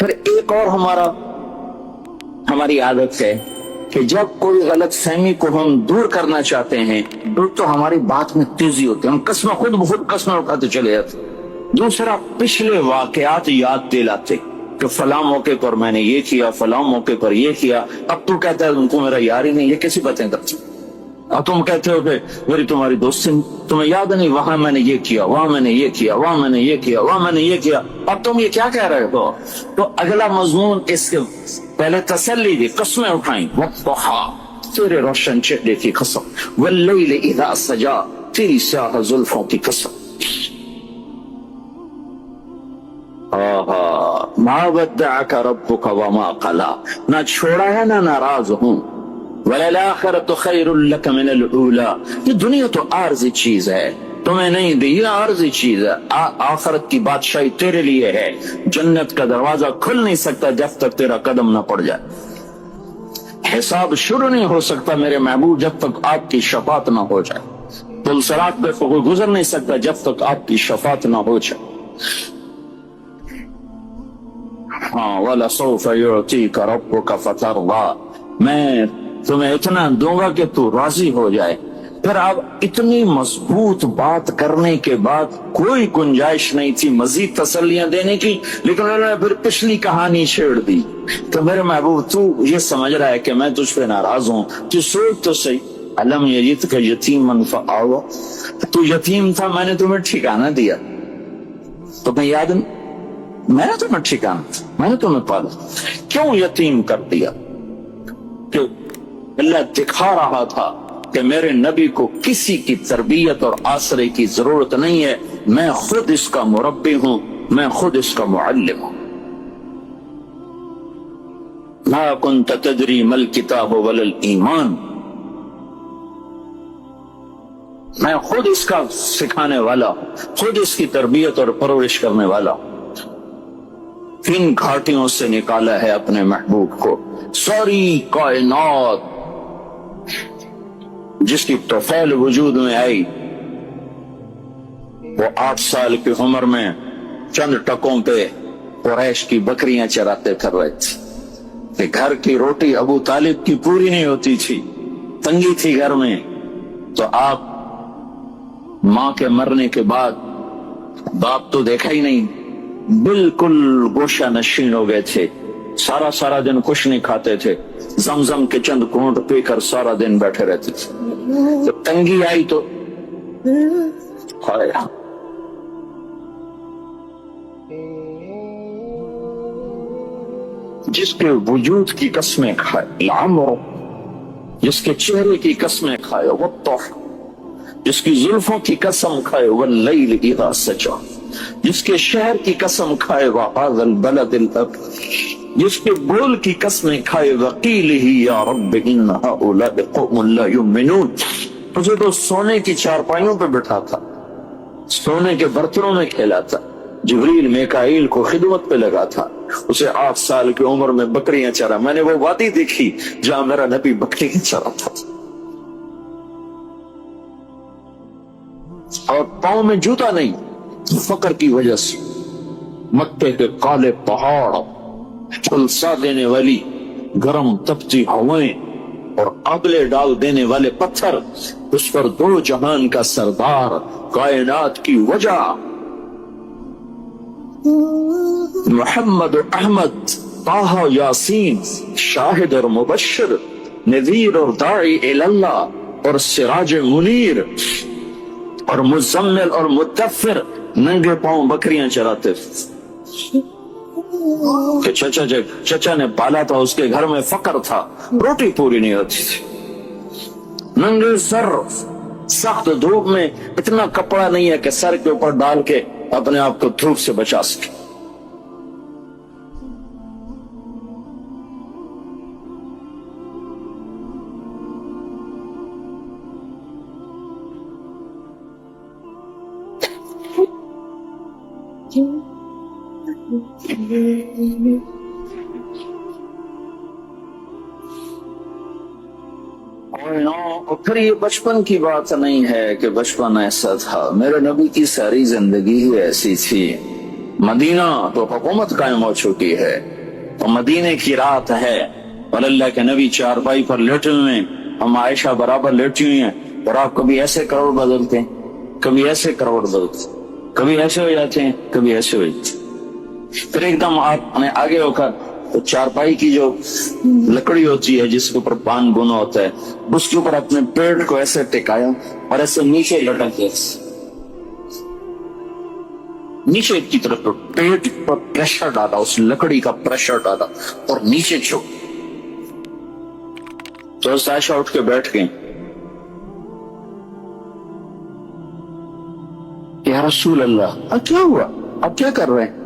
پھر ایک اور ہماری عادت ہے کہ جب کوئی غلط فہمی کو ہم دور کرنا چاہتے ہیں تو ہماری بات میں تیزی ہوتی ہے، ہم قسمیں خود بخود قسمیں اٹھاتے چلے جاتے۔ دوسرا، پچھلے واقعات یاد دلاتے کہ فلاں موقع پر میں نے یہ کیا، فلاں موقع پر یہ کیا، اب تو کہتا ہے تم کو میرا یار ہی نہیں، یہ کیسی باتیں کرتے؟ اب تم کہتے ہو کہ میری تمہاری دوستی، تمہیں یاد نہیں وہاں میں نے یہ کیا، وہاں میں نے یہ کیا، وہاں میں نے یہ کیا، وہاں میں نے یہ کیا، اب تم یہ کیا کہہ رہے ہو؟ تو اگلا مضمون اس کے پہلے تسلی دی، قسمیں اٹھائیں، والضحی، تیرے روشن چہرے کی قسم، واللیل اذا سجا، تیری سیاہ زلفوں کی قسم، ما ودعک ربک وما قلا، نہ چھوڑا ہے نہ ناراض ہوں، وَلَلْآخِرَةُ خَيْرٌ لَكَ مِنَ الْأُولَىٰ، یہ دنیا تو عارضی چیز ہے، تمہیں نہیں دی، یہ عارضی چیز ہے، آخرت کی بادشاہی تیرے لیے ہے، جنت کا دروازہ کھل نہیں سکتا جب تک تیرا قدم نہ پڑ جائے، حساب شروع نہیں ہو سکتا میرے محبوب جب تک آپ کی شفاعت نہ ہو جائے، پل صراط پہ کوئی گزر نہیں سکتا جب تک آپ کی شفاعت نہ ہو جائے۔ ہاں، وَلَسَوْفَ يُعْطِيكَ رَبُّكَ فَتَرْضَىٰ، میں تمہیں اتنا دوں گا کہ تو راضی ہو جائے۔ پھر اب اتنی مضبوط بات کرنے کے بعد کوئی گنجائش نہیں تھی مزید تسلیاں دینے کی، لیکن انہوں نے پھر پچھلی کہانی چھیڑ دی کہ میرے محبوب تو یہ سمجھ رہا ہے کہ میں تجھ پہ ناراض ہوں، تو سوچ تو صحیح، الم یجدک یتیما فآویٰ، تو یتیم تھا، میں نے تمہیں ٹھکانہ دیا، تمہیں یاد نہیں؟ میں نے تمہیں ٹھکانہ، میں نے تمہیں پالا، کیوں یتیم کر دیا؟ کہ اللہ دکھا رہا تھا کہ میرے نبی کو کسی کی تربیت اور آسرے کی ضرورت نہیں ہے، میں خود اس کا مربی ہوں، میں خود اس کا معلم ہوں۔ ما كنت تدری ما الکتاب ولا الایمان، میں خود اس کا سکھانے والا ہوں، خود اس کی تربیت اور پرورش کرنے والا ہوں۔ کن گھاٹیوں سے نکالا ہے اپنے محبوب کو، ساری کائنات جس کی طفیل وجود میں آئی، وہ 8 سال کی عمر میں چند ٹکوں پہ قریش کی بکریاں چراتے پھر رہے تھے، کہ گھر کی روٹی ابو طالب کی پوری نہیں ہوتی تھی، تنگی تھی گھر میں، تو آپ ماں کے مرنے کے بعد باپ تو دیکھا ہی نہیں، بالکل گوشہ نشین ہو گئے تھے، سارا دن کچھ نہیں کھاتے تھے، زمزم کے چند گھونٹ پی کر سارا دن بیٹھے رہتے تھے، جب تنگی آئی تو کھایا۔ جس کے وجود کی قسمیں کھائے، العمر، جس کے چہرے کی قسمیں کھائے، والضحی، جس کی زلفوں کی قسم کھائے، واللیل اذا سجا، جس کے شہر کی قسم کھائے، وہذا البلد الامین، جس کے بول کی قسمیں کھائے، وقیلہ یا رب ان ہؤلاء قوم لا یؤمنون، تجھے تو سونے کی چارپائیوں پہ بٹھا تھا، سونے کے برتنوں میں کھیلا تھا، جبریل میکائیل کو خدمت پہ لگا تھا، اسے 8 سال کی عمر میں بکریاں چرا، میں نے وہ وادی دیکھی جہاں میرا نبی بکریاں چرا تھا، اور پاؤں میں جوتا نہیں، فقر کی وجہ سے، مکے کے کالے پہاڑ، جھلسا دینے والی گرم تپتی ہوائیں اور آبلے ڈال دینے والے پتھر، اس پر 2 جہان کا سردار، کائنات کی وجہ، محمد احمد طہ یاسین، شاہد اور مبشر، نذیر اور داعی اللہ، اور سراج منیر، اور مزمل اور مدثر، ننگے پاؤں بکریاں چراتے کہ چچا نے پالا تھا، اس کے گھر میں فقر تھا، روٹی پوری نہیں ہوتی تھی، ننگے سر، سخت دھوپ میں اتنا کپڑا نہیں ہے کہ سر کے اوپر ڈال کے اپنے آپ کو دھوپ سے بچا سکے، اور پھر یہ بچپن کی بات نہیں ہے کہ بچپن ایسا تھا، میرے نبی کی ساری زندگی ہی ایسی تھی، مدینہ تو حکومت قائم ہو چکی ہے، تو مدینے کی رات ہے اور اللہ کے نبی چارپائی پر لیٹے ہوئے ہیں، ہم عائشہ برابر لیٹی ہوئی ہیں، اور آپ کبھی ایسے کروڑ بدلتے ہیں، کبھی ایسے کروڑ بدلتے ہیں، کبھی ایسے ہو جاتے ہیں، کبھی ایسے ہو جاتے ہیں، پھر ایک دم آپ نے آگے ہو کر تو چارپائی کی جو لکڑی ہوتی ہے جس کے اوپر پان بنا ہوتا ہے اس کے اوپر اپنے پیڑ کو ایسے ٹکایا اور ایسے نیچے لٹکے، نیچے کی طرف پیٹ پر پریشر ڈالا، اس لکڑی کا پریشر ڈالا اور نیچے جھک، تو عائشہ اٹھ کے بیٹھ گئی، یا رسول اللہ اب کیا ہوا، اب کیا کر رہے ہیں؟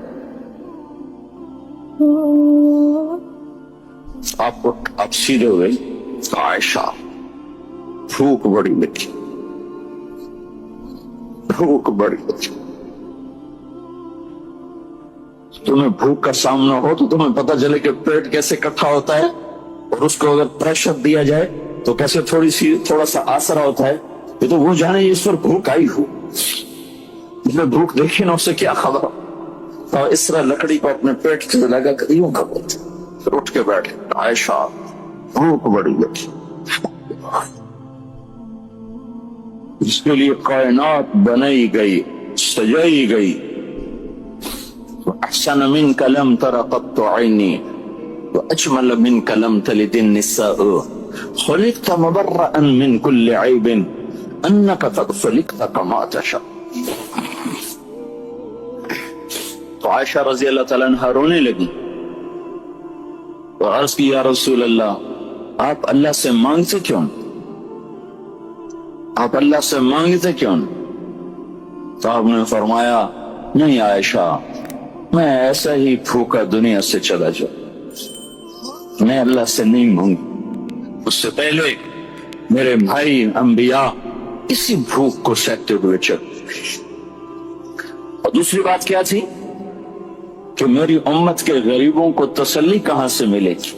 آپ سیدھے ہوئے، عائشہ بھوک بڑی لگی، بھوک بڑی لگی، تمہیں بھوک کا سامنا ہو تو تمہیں پتہ چلے کہ پیٹ کیسے اکٹھا ہوتا ہے اور اس کو اگر پریشر دیا جائے تو کیسے تھوڑا سا آسرا ہوتا ہے، یہ تو وہ جانے اس پر بھوک آئی ہو، جس نے بھوک دیکھی نا اسے کیا خبر، اور اس طرح لکڑی کو اپنے پیٹ سے لگا کر یوں کھاتے، پھر اٹھ کے بیٹھے، عائشہ بھوک بڑی لگی، جس کے لیے کائنات بنائی گئی، سجائی گئی، احسن منك لم تر قط عيني واجمل منك لم تلد النساء خلقت مبرأ من كل عيب انك قد خلقت كما تشاء. تو عائشہ رضی اللہ تعالیٰ عنہ رونے لگی اور عرض کی، یا رسول اللہ آپ اللہ سے مانگتے کیوں، آپ اللہ سے مانگتے کیوں؟ تو آپ نے فرمایا، نہیں عائشہ، میں ایسا ہی بھوکا دنیا سے چلا جاؤں، میں اللہ سے نہیں مانگوں، اس سے پہلے میرے بھائی انبیاء اسی بھوک کو سہتے ہوئے چل. اور دوسری بات کیا تھی کہ میری امت کے غریبوں کو تسلی کہاں سے ملے گی؟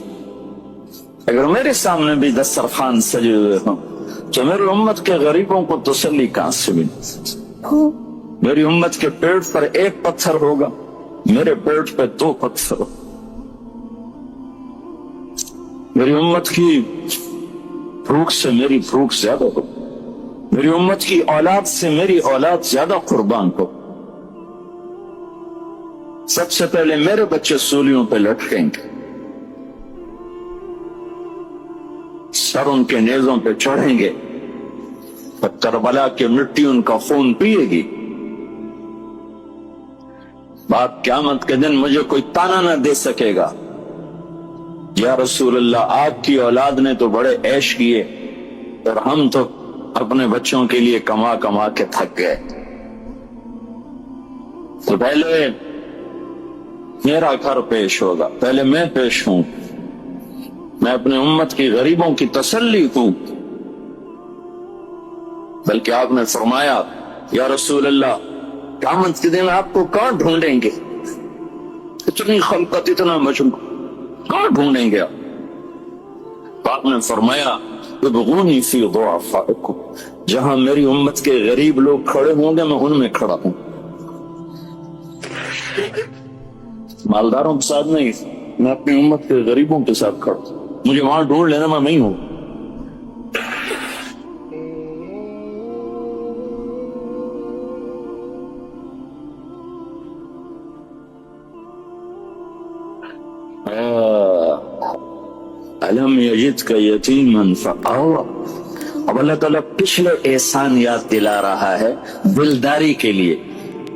اگر میرے سامنے بھی دسترخوان سجے ہوئے ہوں تو میری امت کے غریبوں کو تسلی کہاں سے ملے؟ میری امت کے پیٹ پر ایک پتھر ہوگا، میرے پیٹ پہ 2 پتھر، میری امت کی بھوک سے میری بھوک زیادہ ہو، میری امت کی اولاد سے میری اولاد زیادہ قربان ہو. سب سے پہلے میرے بچے سولیوں پہ لٹکیں گے، سر ان کے نیزوں پہ چڑھیں گے، اور کربلا کی مٹی ان کا خون پیے گی. بعد قیامت کے دن مجھے کوئی تانا نہ دے سکے گا، یا رسول اللہ آپ کی اولاد نے تو بڑے عیش کیے اور ہم تو اپنے بچوں کے لیے کما کما کے تھک گئے. تو پہلے میرا گھر پیش ہوگا، پہلے میں پیش ہوں، میں اپنے امت کی غریبوں کی تسلی ہوں. بلکہ آپ نے فرمایا، یا رسول اللہ قیامت کے دن آپ کو کہاں ڈھونڈیں گے، اتنی خلقت، اتنا مجموع، کہاں ڈھونڈیں گے آپ؟ آپ نے فرمایا، ابغونی فی ضعفائکم، جہاں میری امت کے غریب لوگ کھڑے ہوں گے میں ان میں کھڑا ہوں، مالداروں کے ساتھ نہیں، میں اپنی امت کے غریبوں کے ساتھ کھڑا ہوں، مجھے وہاں ڈھونڈ لینا، میں نہیں ہوں. علم یجدک یتیما فآویٰ. اب اللہ تعالیٰ پچھلے احسان یاد دلا رہا ہے دلداری کے لیے.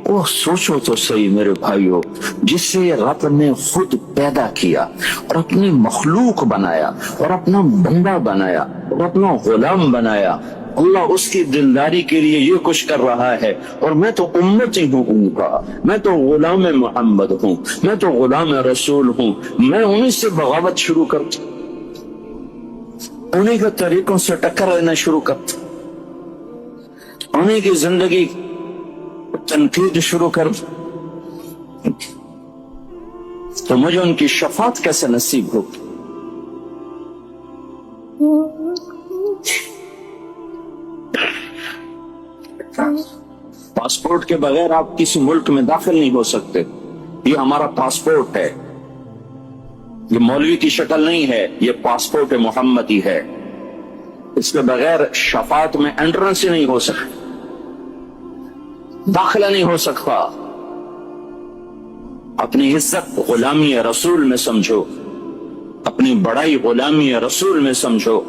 وہ سوچو تو صحیح میرے بھائیو، جس سے رب نے خود پیدا کیا اور اپنی مخلوق بنایا اور اپنا بندہ بنایا اور اپنا غلام بنایا، اللہ اس کی دلداری کے لیے یہ کچھ کر رہا ہے. اور میں تو امتی ہوں ان کا، میں تو غلام محمد ہوں، میں تو غلام رسول ہوں، میں انہیں سے بغاوت شروع کرتا، انہیں کے طریقوں سے ٹکر لینا شروع کرتا، انہیں کی زندگی تنقید شروع کر، تو مجھے ان کی شفاعت کیسے نصیب ہوگی؟ پاسپورٹ کے بغیر آپ کسی ملک میں داخل نہیں ہو سکتے، یہ ہمارا پاسپورٹ ہے، یہ مولوی کی شکل نہیں ہے، یہ پاسپورٹ محمدی ہے، اس کے بغیر شفاعت میں انٹرنس ہی نہیں ہو سکتا، داخلہ نہیں ہو سکتا۔ اپنی عزت غلامی رسول میں سمجھو، اپنی بڑائی غلامی رسول میں سمجھو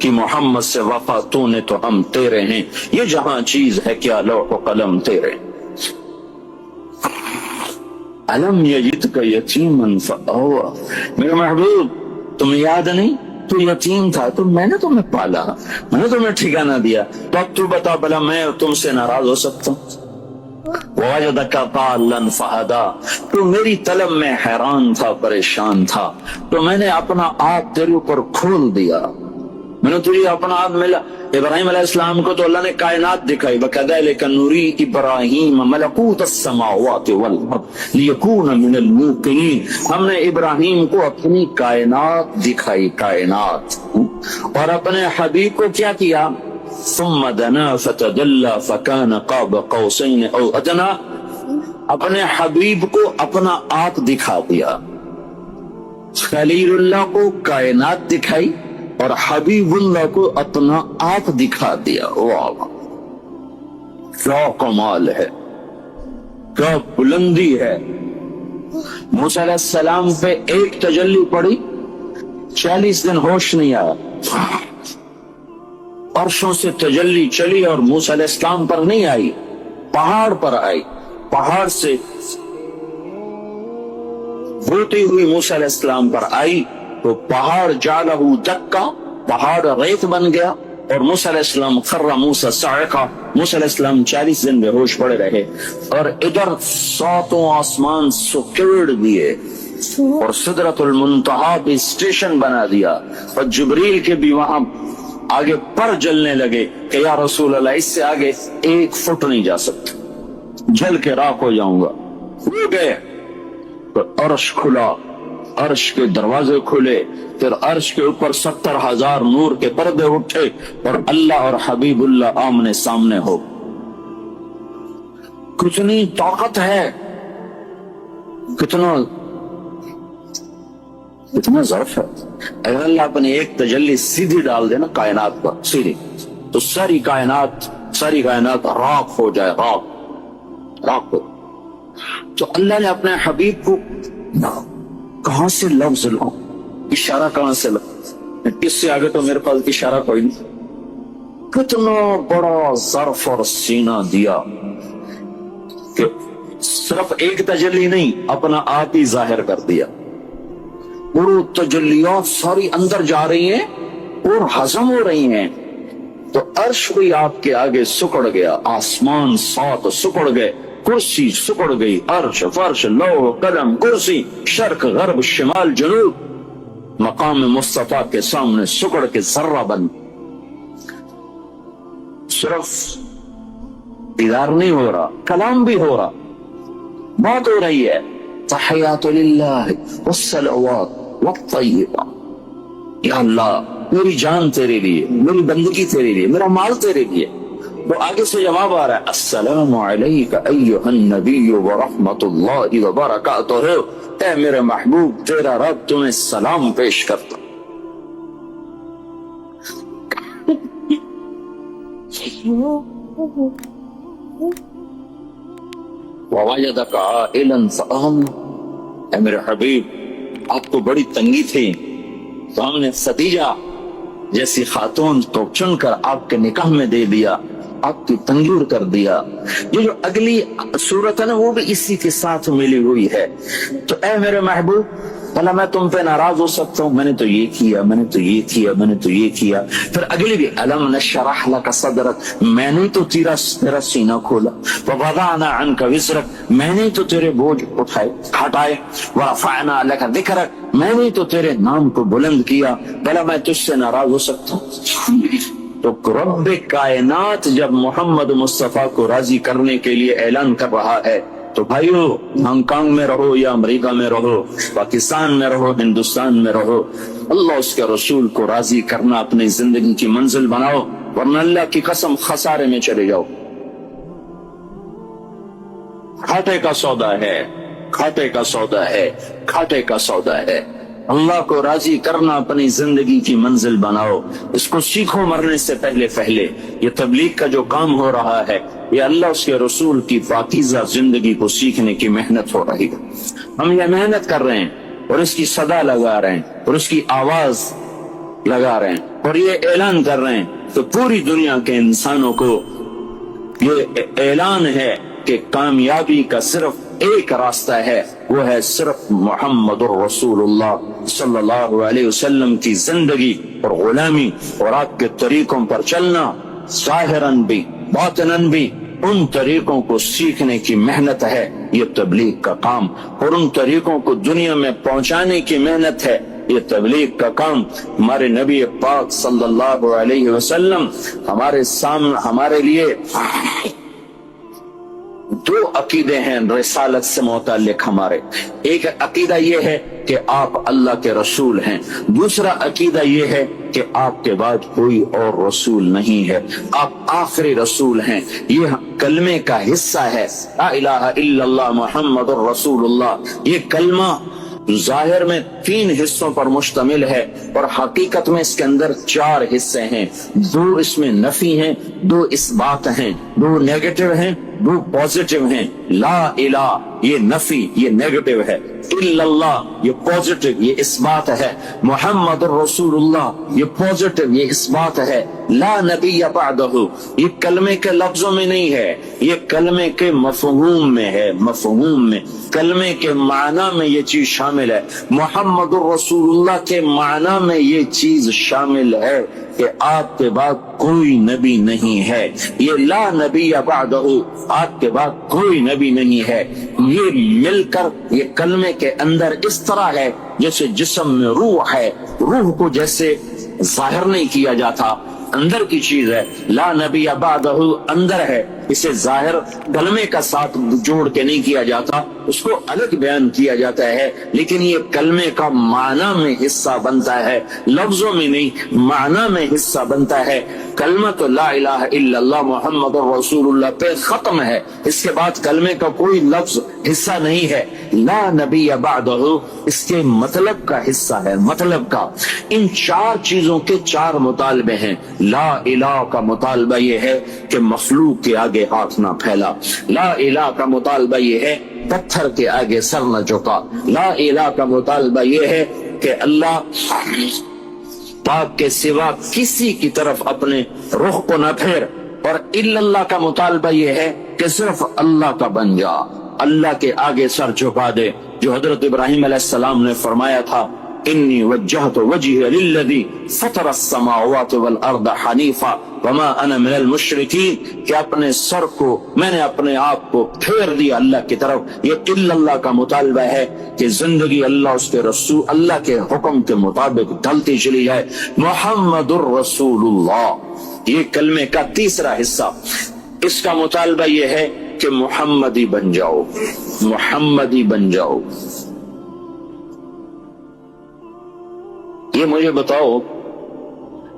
کہ محمد سے وفا تو نے تو ہم تیرے ہیں، یہ جہاں چیز ہے کیا لوح و قلم تیرے۔ علم یجدک یتیما فآویٰ، میرے محبوب تمہیں یاد نہیں تو یتیم تھا تو میں نے تمہیں پالا، میں نے تمہیں ٹھکانہ دیا، تو اب تو بتا بھلا میں تم سے ناراض ہو سکتا ہوں؟ وَوَجَدَكَ ضَالًّا فَهَدَىٰ، تو میری طلب میں حیران تھا، پریشان تھا، تو میں نے اپنا آپ تیرے اوپر کھول دیا، میں نے تجھے اپنا آپ ملا۔ ابراہیم علیہ السلام کو تو اللہ نے کائنات دکھائی، وَكَذَلِكَ نُرِي إِبْرَاهِيمَ مَلَكُوتَ السَّمَاوَاتِ وَالْأَرْضِ لِيَكُونَ مِنَ الْمُوقِنِينَ، ہم نے ابراہیم کو اپنی کائنات دکھائی، کائنات، اور اپنے حبیب کو کیا کیا؟ ثُمَّ دَنَا فَتَدَلَّىٰ فَكَانَ قَابَ قَوْسَيْنِ أَوْ أَدْنَىٰ، اپنے حبیب کو اپنا آپ دکھا دیا، خلیل اللہ کو کائنات دکھائی اور حبیب اللہ کو اپنا آپ دکھا دیا۔ واہ، کیا کمال ہے، کیا بلندی ہے۔ موسیٰ علیہ السلام پہ ایک تجلی پڑی، 40 دن ہوش نہیں آیا، عرشوں سے تجلی چلی اور موسیٰ علیہ السلام پر نہیں آئی، پہاڑ پر آئی، پہاڑ سے ہوتی ہوئی موسیٰ علیہ السلام پر آئی تو پہاڑ جالہ دکا، پہاڑ ریت بن گیا، اور موسیٰ علیہ السلام خر موسیٰ صاعقہ، موسیٰ علیہ السلام 40 دن بے ہوش پڑے رہے، اور ادھر 7 آسمان سکیڑ دیے اور سدرۃ المنتہا بھی اسٹیشن بنا دیا، اور جبریل کے بھی وہاں آگے پر جلنے لگے کہ یا رسول اللہ اس سے آگے 1 فٹ نہیں جا سکتا، جل کے راکھ ہو جاؤں گا۔ ہو گئے تو عرش کھلا، عرش کے دروازے کھلے، پھر عرش کے اوپر 70,000 نور کے پردے اٹھے اور اللہ اور حبیب اللہ آمنے سامنے ہو۔ کتنی طاقت ہے، کتنا ظرف ہے۔ اگر اللہ اپنی ایک تجلی سیدھی ڈال دے نا کائنات پر، سیدھی، تو ساری کائنات راکھ ہو جائے، راکھ ہو۔ تو اللہ نے اپنے حبیب کو کہاں سے لفظ لاؤں، اشارہ کہاں سے لاؤں، کس سے آگے تو میرے پاس اشارہ کوئی نہیں، کتنا بڑا ظرف اور سینہ دیا کہ صرف ایک تجلی نہیں، اپنا آپ ہی ظاہر کر دیا، اور وہ تجلیات ساری اندر جا رہی ہیں اور ہضم ہو رہی ہیں، تو عرش بھی آپ کے آگے سکڑ گیا، آسمان 7 سکڑ گئے، کرسی سکڑ گئی، عرش، فرش، لوح، قلم، کرسی، شرق، غرب، شمال، جنوب، مقام مصطفیٰ کے سامنے سکڑ کے ذرہ بن۔ صرف دیدار نہیں ہو رہا، کلام بھی ہو رہا، بات ہو رہی ہے، تحیات للہ والصلوات والطیبات، یا اللہ میری جان تیرے لیے، میری بندگی تیرے لیے، میرا مال تیرے لیے۔ تو آگے سے جواب آ رہا ہے، السلام علیک ایھا النبی ورحمۃ اللہ وبرکاتہ، اے میرے محبوب تیرا رب تمہیں سلام پیش کرتا۔ ووجدک عائلا فأغنى، اے میرے حبیب آپ کو بڑی تنگی تھی تو ہم نے ختیجہ جیسی خاتون کو چن کر آپ کے نکاح میں دے دیا، آپ کی تنگیر کر دیا۔ یہ جو اگلی صورت ہے نا وہ بھی اسی کے ساتھ ملی ہوئی ہے۔ تو اے میرے محبوب بھلا میں تم پہ ناراض ہو سکتا ہوں؟ میں نے تو یہ کیا، میں نے تو یہ کیا، میں نے تو یہ کیا۔ پھر اگلی بھی الم نشرح لک صدرک، میں نے تو تیرا سینہ کھولا، ووضعنا عنک وزرک، میں نے تو تیرے بوجھ اٹھائے ہٹائے، ورفعنا لک ذکرک، میں نے تو تیرے نام کو بلند کیا، بھلا میں تجھ سے ناراض ہو سکتا ہوں؟ تو رب کائنات جب محمد مصطفیٰ کو راضی کرنے کے لیے اعلان کر رہا ہے تو بھائیو، ہانگ کانگ میں رہو یا امریکہ میں رہو، پاکستان میں رہو، ہندوستان میں رہو، اللہ اس کے رسول کو راضی کرنا اپنی زندگی کی منزل بناؤ، ورنہ اللہ کی قسم خسارے میں چلے جاؤ۔ گھاٹے کا سودا ہے، کھاٹے کا سودا ہے، کھاٹے کا سودا ہے۔ اللہ کو راضی کرنا اپنی زندگی کی منزل بناؤ، اس کو سیکھو مرنے سے پہلے پہلے۔ یہ تبلیغ کا جو کام ہو رہا ہے، یہ اللہ اس کے رسول کی پاکیزہ زندگی کو سیکھنے کی محنت ہو رہی ہے۔ ہم یہ محنت کر رہے ہیں اور اس کی صدا لگا رہے ہیں اور اس کی آواز لگا رہے ہیں اور یہ اعلان کر رہے ہیں تو پوری دنیا کے انسانوں کو یہ اعلان ہے کہ کامیابی کا صرف ایک راستہ ہے، وہ ہے صرف محمد الرسول اللہ صلی اللہ علیہ وسلم کی زندگی اور غلامی اور آپ کے طریقوں پر چلنا، ظاہراً بھی باطناً بھی۔ ان طریقوں کو سیکھنے کی محنت ہے یہ تبلیغ کا کام، اور ان طریقوں کو دنیا میں پہنچانے کی محنت ہے یہ تبلیغ کا کام۔ ہمارے نبی پاک صلی اللہ علیہ وسلم ہمارے سامنے ہمارے لیے دو عقیدے ہیں رسالت سے متعلق ہمارے۔ ایک عقیدہ یہ ہے کہ آپ اللہ کے رسول ہیں، دوسرا عقیدہ یہ ہے کہ آپ کے بعد کوئی اور رسول نہیں ہے، آپ آخری رسول ہیں۔ یہ کلمے کا حصہ ہے، لا الہ الا اللہ محمد الرسول اللہ۔ یہ کلمہ ظاہر میں 3 حصوں پر مشتمل ہے اور حقیقت میں اس کے اندر 4 حصے ہیں۔ 2 اس میں نفی ہیں، 2 اس بات ہیں، 2 نیگیٹو ہیں، 2 پازیٹو ہیں۔ لا الہ یہ نفی، یہ نیگیٹو ہے، الا اللہ یہ پازیٹو، یہ اس بات ہے، محمد الرسول اللہ یہ پازیٹو، یہ اس بات ہے، لا نبی بعدہ یہ کلمے کے لفظوں میں نہیں ہے، یہ کلمے کے مفہوم میں ہے، مفہوم میں، کلمے کے معنی میں یہ چیز شامل ہے، محمد الرسول اللہ کے معنی میں یہ چیز شامل ہے کہ آپ کے بعد کوئی نبی نہیں ہے۔ یہ لا نبی بعدہ آپ کے بعد کوئی نبی نہیں ہے، یہ مل کر یہ کلمے کے اندر اس طرح ہے جیسے جسم میں روح ہے، روح کو جیسے ظاہر نہیں کیا جاتا، اندر کی چیز ہے، لا نبی بعدہ اندر ہے، اسے ظاہر کلمے کا ساتھ جوڑ کے نہیں کیا جاتا، اس کو الگ بیان کیا جاتا ہے، لیکن یہ کلمے کا معنی میں حصہ بنتا ہے، لفظوں میں نہیں، معنی میں حصہ بنتا ہے۔ کلمہ تو لا الہ الا اللہ محمد رسول اللہ پہ ختم ہے، اس کے بعد کلمے کا کوئی لفظ حصہ نہیں ہے۔ لا نبی بعدہ اس کے مطلب کا حصہ ہے، مطلب کا۔ ان 4 چیزوں کے 4 مطالبے ہیں۔ لا الہ کا مطالبہ یہ ہے کہ مخلوق کے آگے ہاتھ نہ پھیلا، لا الہ کا مطالبہ یہ ہے پتھر کے آگے سر نہ جھکا، لا الہ کا مطالبہ یہ ہے کہ اللہ پاک کے سوا کسی کی طرف اپنے رخ کو نہ پھیر، اور الا اللہ کا مطالبہ یہ ہے کہ صرف اللہ کا بن جا، اللہ کے آگے سر جھکا دے، جو حضرت ابراہیم علیہ السلام نے فرمایا تھا انی وجہت وجہی للذی فطر السماوات والارض حنیفا وما انا من المشرکین، کہ اپنے سر کو میں نے اپنے آپ کو پھیر دیا اللہ کی طرف۔ یہ الا اللہ کا مطالبہ ہے کہ زندگی اللہ اس کے رسول اللہ کے حکم کے مطابق ڈھلتی چلی جائے۔ محمد الرسول اللہ یہ کلمے کا تیسرا حصہ، اس کا مطالبہ یہ ہے کہ محمدی بن جاؤ، محمدی بن جاؤ۔ یہ مجھے بتاؤ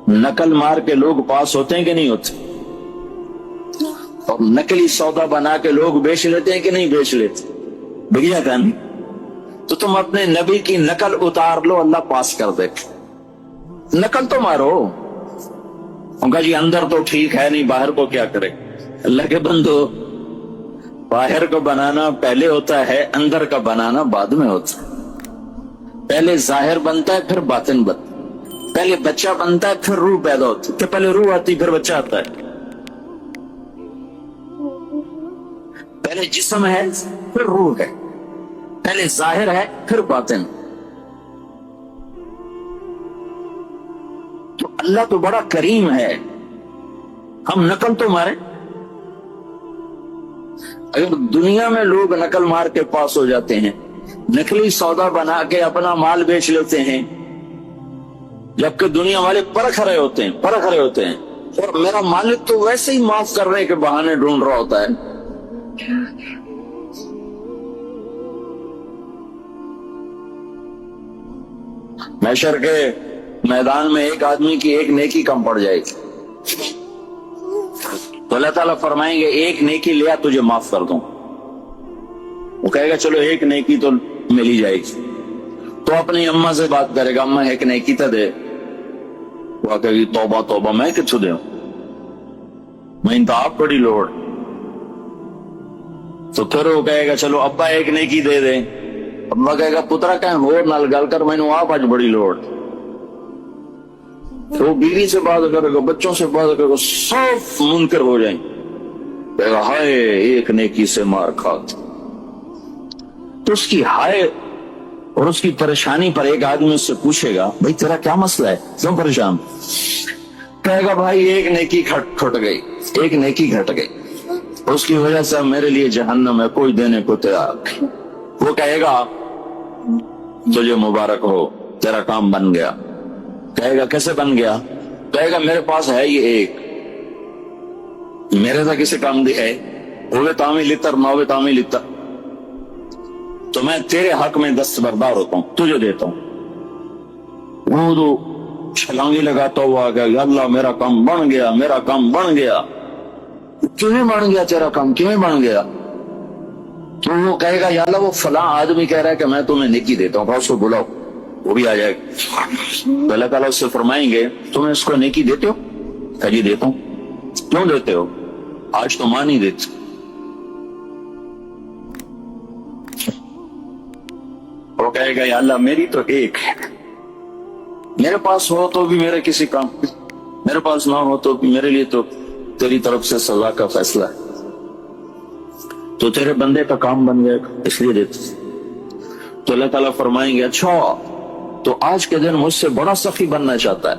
نقل مار کے لوگ پاس ہوتے ہیں کہ نہیں ہوتے؟ اور نقلی سودا بنا کے لوگ بیچ لیتے ہیں کہ نہیں بیچ لیتے؟ بگیا کا نہیں؟ تو تم اپنے نبی کی نقل اتار لو، اللہ پاس کر دے۔ نقل تو مارو، ان کا جی اندر تو ٹھیک ہے نہیں، باہر کو کیا کرے؟ اللہ کے بندو، باہر کو بنانا پہلے ہوتا ہے، اندر کا بنانا بعد میں ہوتا ہے۔ پہلے ظاہر بنتا ہے پھر باطن بنتا ہے، پہلے بچہ بنتا ہے پھر روح پیدا ہوتی ہے، کہ پہلے روح آتی پھر بچہ آتا ہے، پہلے جسم ہے پھر روح ہے، پہلے ظاہر ہے پھر باطن۔ تو اللہ تو بڑا کریم ہے، ہم نقل تو مارے۔ اگر دنیا میں لوگ نقل مار کے پاس ہو جاتے ہیں، نقلی سودا بنا کے اپنا مال بیچ لیتے ہیں، جبکہ دنیا والے پرکھ رہے ہوتے ہیں، اور میرا مالک تو ویسے ہی معاف کر رہے کہ بہانے ڈھونڈ رہا ہوتا ہے۔ محشر کے میدان میں ایک آدمی کی ایک نیکی کم پڑ جائے گی، تو اللہ تعالیٰ فرمائیں گے ایک نیکی لیا تجھے معاف کر دوں۔ وہ کہے گا چلو ایک نیکی تو مل ہی جائے گی، تو اپنی اماں سے بات کرے گا، اماں ایک نیکی تو دے، وہ کہے گی توبہ توبہ میں کچھ دے میں تو آپ بڑی لوڑ، تو پھر وہ کہے گا چلو ابا ایک نیکی دے دے، ابا کہے گا پترا کہیں ہور نال گل کر، میں نے آپ آج بڑی لوڑ، تو وہ بیوی سے بات کرے گا، بچوں سے بات کرے گا، سب منکر ہو جائیں، کہے گا ہائے ایک نیکی سے مار کھات، تو اس کی ہائے اور اس کی پریشانی پر ایک آدمی اس سے پوچھے گا بھائی تیرا کیا مسئلہ ہے، کیوں پریشان؟ کہے گا بھائی ایک نیکی کھٹ گئی، ایک نیکی گھٹ گئی، اس کی وجہ سے میرے لیے جہنم ہے، کوئی دینے کو تیار نہیں۔ وہ کہے گا تجھے مبارک ہو، تیرا کام بن گیا۔ کہے گا کیسے بن گیا؟ کہے گا میرے پاس ہے یہ ایک، میرے تھا کسی کام دی ہے، ہوئے تامی لتر نوے تامی لتر، تو میں تیرے حق میں دستبردار ہوتا ہوں، تجھے دیتا ہوں۔ وہ تو چھلانگی لگاتا ہوا کہ یا اللہ میرا کام بن گیا، میرا کام بن گیا۔ کیوں بن گیا تیرا کام، کیوں بن گیا؟ تو وہ کہے گا یا اللہ وہ فلاں آدمی کہہ رہا ہے کہ میں تمہیں نیکی دیتا ہوں، اس کو بلاؤ، وہ بھی آ جائے گا۔ تو اللہ تعالیٰ اس سے فرمائیں گے تمہیں اس کو نیکی دیتے ہو؟ کہ جی دیتا ہوں۔ کیوں دیتے ہو؟ آج تو ماں نہیں دیتی۔ وہ کہے گا یا اللہ میری تو ایک ہے، میرے پاس ہو تو بھی میرے کسی کام، میرے پاس نہ ہو تو بھی میرے لیے تو تیری طرف سے سزا کا فیصلہ ہے، تو تیرے بندے کا کام بن گیا اس لیے دیتے۔ تو اللہ تعالیٰ فرمائیں گے اچھا تو آج کے دن مجھ سے بڑا سخی بننا چاہتا ہے،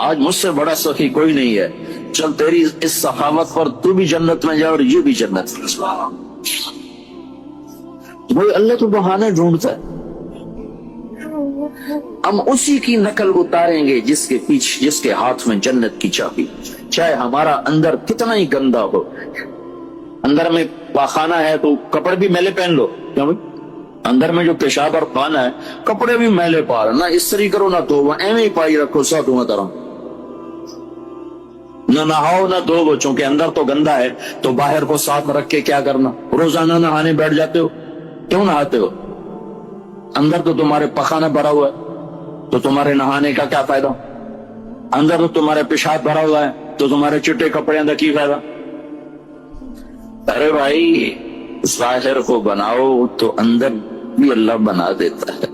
آج مجھ سے بڑا سخی کوئی نہیں ہے، چل تیری اس سخاوت پر تو بھی جنت میں جا اور یہ بھی جنت میں جا۔ بھائی اللہ تو بہانے ڈھونڈتا ہے، ہم اسی کی نقل اتاریں گے جس کے پیچھے، جس کے ہاتھ میں جنت کی چابی، چاہے ہمارا اندر کتنا ہی گندا ہو۔ اندر میں پاخانہ ہے تو کپڑے بھی میلے پہن لو، کیوں بھائی؟ اندر میں جو پیشاب اور خانہ ہے کپڑے بھی میلے پا رہا، نہ استری کرو نہ دھو، ایویں ہی پائی رکھو ساتوں طرح، نہ نہاؤ نہ دھو، چونکہ اندر تو گندا ہے تو باہر کو صاف رکھ کے کیا کرنا؟ روزانہ نہانے بیٹھ جاتے ہو، کیوں نہاتے ہو؟ اندر تو تمہارے پخانہ بھرا ہوا ہے تو تمہارے نہانے کا کیا فائدہ؟ اندر تو تمہارے پیشاب بھرا ہوا ہے تو تمہارے چٹے کپڑے اندر کی فائدہ؟ ارے بھائی ظاہر کو بناؤ تو اندر بھی اللہ بنا دیتا ہے۔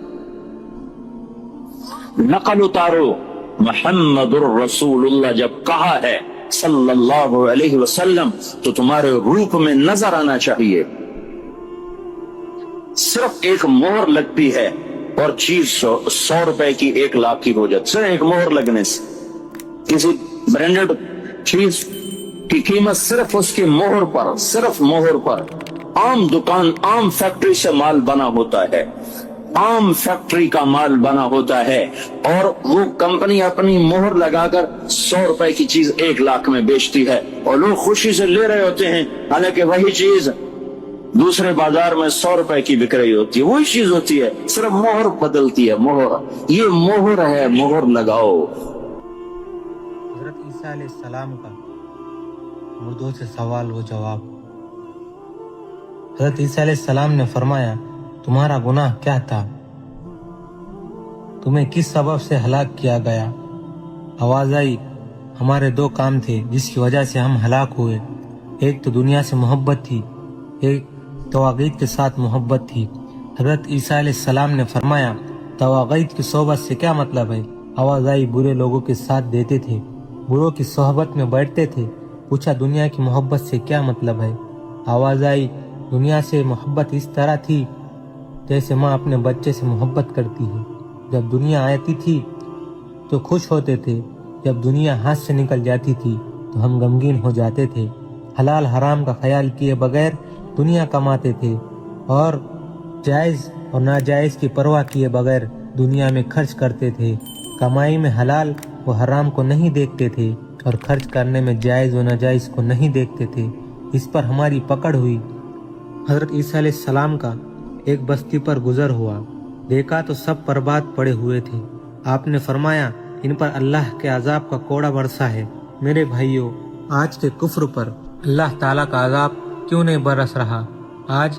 نقل اتارو، محمد الرسول اللہ جب کہا ہے صلی اللہ علیہ وسلم تو تمہارے روپ میں نظر آنا چاہیے۔ صرف ایک مہر لگتی ہے اور چیز 100 روپے کی 1 لاکھ کی ہو جاتی، صرف ایک مہر لگنے سے۔ کسی برانڈڈ چیز کی قیمت صرف اس کی مہر پر، صرف مہر پر۔ عام دکان، عام فیکٹری سے مال بنا ہوتا ہے، عام فیکٹری کا مال بنا ہوتا ہے، اور وہ کمپنی اپنی مہر لگا کر 100 روپے کی چیز 1 لاکھ میں بیچتی ہے، اور لوگ خوشی سے لے رہے ہوتے ہیں، حالانکہ وہی چیز دوسرے بازار میں 100 روپے کی بک رہی ہوتی ہے، وہی چیز ہوتی ہے، صرف مہر بدلتی ہے، مہر۔ یہ مہر ہے، مہر لگاؤ۔ حضرت عیسیٰ علیہ السلام کا مردوں سے سوال و جواب۔ حضرت عیسیٰ علیہ السلام نے فرمایا تمہارا گناہ کیا تھا؟ تمہیں کس سبب سے ہلاک کیا گیا؟ آواز آئی ہمارے 2 کام تھے جس کی وجہ سے ہم ہلاک ہوئے، ایک تو دنیا سے محبت تھی، ایک تواغیت کے ساتھ محبت تھی۔ حضرت عیسیٰ علیہ السلام نے فرمایا تواغیت کی صحبت سے کیا مطلب ہے؟ آواز آئی برے لوگوں کے ساتھ دیتے تھے، بروں کی صحبت میں بیٹھتے تھے۔ پوچھا دنیا کی محبت سے کیا مطلب ہے؟ آواز آئی دنیا سے محبت اس طرح تھی جیسے ماں اپنے بچے سے محبت کرتی ہے۔ جب دنیا آتی تھی تو خوش ہوتے تھے، جب دنیا ہاتھ سے نکل جاتی تھی تو ہم غمگین ہو جاتے تھے۔ حلال حرام کا خیال کیے بغیر دنیا کماتے تھے، اور جائز اور ناجائز کی پرواہ کیے بغیر دنیا میں خرچ کرتے تھے۔ کمائی میں حلال و حرام کو نہیں دیکھتے تھے اور خرچ کرنے میں جائز و ناجائز کو نہیں دیکھتے تھے۔ اس پر ہماری پکڑ ہوئی۔ حضرت عیسیٰ علیہ السلام کا ایک بستی پر گزر ہوا، دیکھا تو سب برباد پڑے ہوئے تھے۔ آپ نے فرمایا ان پر اللہ کے عذاب کا کوڑا برسا ہے۔ میرے بھائیوں، آج کے کفر پر اللہ تعالیٰ کا عذاب کیوں نہیں برس رہا؟ آج